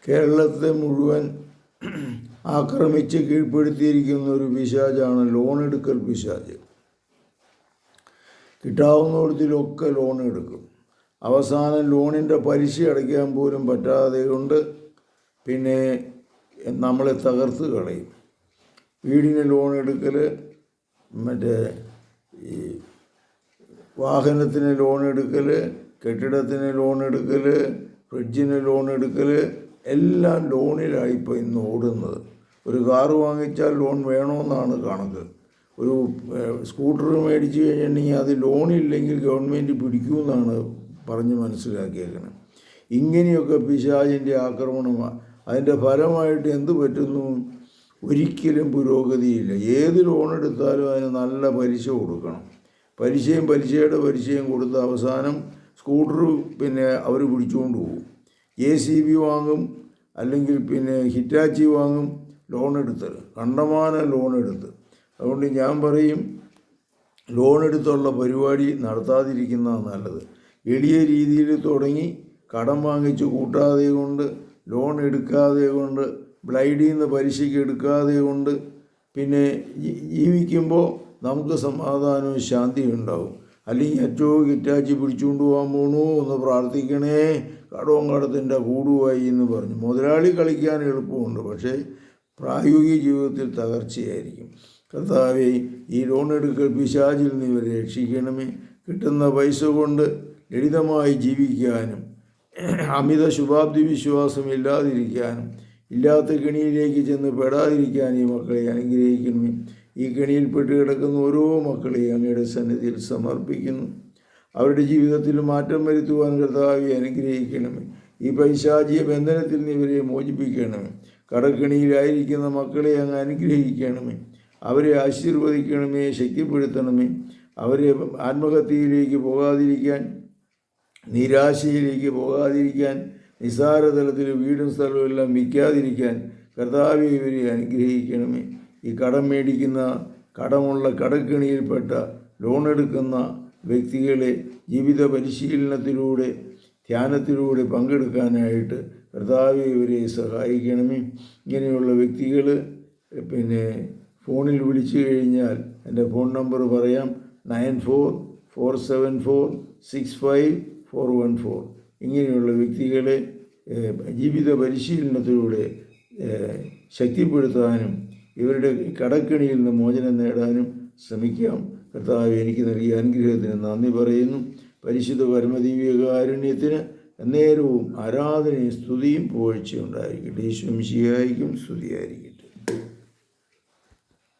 കേരളത്തെ മുഴുവൻ ആക്രമിച്ച് കീഴ്പ്പെടുത്തിയിരിക്കുന്ന ഒരു പിശാചാണ് ലോൺ എടുക്കൽ പിശാച്. കിട്ടാവുന്നിടത്തിലൊക്കെ ലോൺ എടുക്കും. അവസാനം ലോണിൻ്റെ പലിശ അടയ്ക്കാൻ പോലും പറ്റാതെ കൊണ്ട് പിന്നെ നമ്മളെ തകർത്ത് കളയും. വീടിന് ലോൺ എടുക്കൽ, മറ്റേ ഈ വാഹനത്തിന് ലോൺ എടുക്കൽ, കെട്ടിടത്തിന് ലോൺ എടുക്കൽ, ഫ്രിഡ്ജിന് ലോൺ എടുക്കൽ, എല്ലാം ലോണിലായിപ്പോൾ ഇന്ന് ഓടുന്നത്. ഒരു കാറ് വാങ്ങിച്ചാൽ ലോൺ വേണമെന്നാണ് കണക്ക്. ഒരു സ്കൂട്ടർ മേടിച്ച് കഴിഞ്ഞിട്ടുണ്ടെങ്കിൽ അത് ലോണില്ലെങ്കിൽ ഗവൺമെൻറ് പിടിക്കുമെന്നാണ് പറഞ്ഞ് മനസ്സിലാക്കിയേക്കുന്നത്. ഇങ്ങനെയൊക്കെ പിശാചിൻ്റെ ആക്രമണമാണ്. അതിൻ്റെ ഫലമായിട്ട് എന്ത് പറ്റുന്നു? ഒരിക്കലും പുരോഗതിയില്ല. ഏത് ലോൺ എടുത്താലും അതിന് നല്ല പലിശ കൊടുക്കണം. പലിശയുടെ പലിശയും കൊടുത്ത് അവസാനം സ്കൂട്ടർ പിന്നെ അവർ പിടിച്ചുകൊണ്ട് പോകും. JCB വാങ്ങും, അല്ലെങ്കിൽ പിന്നെ ഹിറ്റാച്ചി വാങ്ങും, ലോൺ എടുത്ത് കണ്ടമാനം ലോൺ എടുത്ത്. അതുകൊണ്ട് ഞാൻ പറയും, ലോൺ എടുത്തുള്ള പരിപാടി നടത്താതിരിക്കുന്നതാണ് നല്ലത്. എളിയ രീതിയിൽ തുടങ്ങി കടം വാങ്ങിച്ച് കൂട്ടാതെ കൊണ്ട്, ലോൺ എടുക്കാതെ കൊണ്ട്, ബ്ലൈഡിൽ നിന്ന് പലിശയ്ക്ക് എടുക്കാതെ കൊണ്ട് പിന്നെ ജീവിക്കുമ്പോൾ നമുക്ക് സമാധാനവും ശാന്തിയും ഉണ്ടാവും. അല്ലെങ്കിൽ ഏറ്റവും ഹിറ്റാച്ചി പിടിച്ചുകൊണ്ട് പോകാൻ പോകണു ഒന്ന് പ്രാർത്ഥിക്കണേ, കടവും കടത്തിൻ്റെ കൂടുമായി എന്ന് പറഞ്ഞു. മുതലാളി കളിക്കാൻ എളുപ്പമുണ്ട്, പക്ഷേ പ്രായോഗിക ജീവിതത്തിൽ തകർച്ചയായിരിക്കും. കർത്താവേ, ഈ ലോൺ എടുക്കൽ പിശാചിൽ നിന്ന് ഇവരെ രക്ഷിക്കണമേ. കിട്ടുന്ന പൈസ കൊണ്ട് ലളിതമായി ജീവിക്കാനും അമിത ശുഭാപ്തി വിശ്വാസം ഇല്ലാതിരിക്കാനും ഇല്ലാത്ത കെണിയിലേക്ക് ചെന്ന് പെടാതിരിക്കാനും ഈ മക്കളെ അനുഗ്രഹിക്കണമേ. ഈ കെണിയിൽപ്പെട്ട് കിടക്കുന്ന ഓരോ മക്കളെയും അങ്ങയുടെ സന്നിധിയിൽ സമർപ്പിക്കുന്നു. അവരുടെ ജീവിതത്തിൽ മാറ്റം വരുത്തുവാൻ കർത്താവെ അനുഗ്രഹിക്കണമേ. ഈ പൈശാചിക ബന്ധനത്തിൽ നിന്ന് ഇവരെ മോചിപ്പിക്കണമേ. കടക്കെണിയിലായിരിക്കുന്ന മക്കളെ അങ്ങ് അനുഗ്രഹിക്കണമേ. അവരെ ആശീർവദിക്കണമേ, ശക്തിപ്പെടുത്തണമേ. അവരെ ആത്മഹത്യയിലേക്ക് പോകാതിരിക്കാൻ, നിരാശയിലേക്ക് പോകാതിരിക്കാൻ, നിസ്സാരതലത്തിൽ വീടും സ്ഥലവും എല്ലാം വിൽക്കാതിരിക്കാൻ കർത്താവെ ഇവരെ അനുഗ്രഹിക്കണമേ. ഈ കടം മേടിക്കുന്ന, കടമുള്ള കടക്കെണിയിൽപ്പെട്ട ലോൺ എടുക്കുന്ന വ്യക്തികളെ ജീവിത പരിശീലനത്തിലൂടെ, ധ്യാനത്തിലൂടെ പങ്കെടുക്കാനായിട്ട് കർത്താവെ ഇവരെ സഹായിക്കണമേ. ഇങ്ങനെയുള്ള വ്യക്തികൾ പിന്നെ ഫോണിൽ വിളിച്ചു കഴിഞ്ഞാൽ എൻ്റെ ഫോൺ നമ്പർ പറയാം, 9447465414. ഇങ്ങനെയുള്ള വ്യക്തികളെ ജീവിത പരിശീലനത്തിലൂടെ ശക്തിപ്പെടുത്താനും ഇവരുടെ കടക്കെണിയിൽ നിന്ന് മോചനം നേടാനും ശ്രമിക്കാം. കർത്താവ് എനിക്ക് നൽകിയ അനുഗ്രഹത്തിന് നന്ദി പറയുന്നു. പരിശുദ്ധ പരമദിവ്യകാരുണ്യത്തിന് എന്നേരവും ആരാധനയും സ്തുതിയും പുകഴ്ചയും ഉണ്ടായിരിക്കട്ടെ. യേശുവും മിശിഹായ്ക്കും സ്തുതിയായിരിക്കട്ടെ.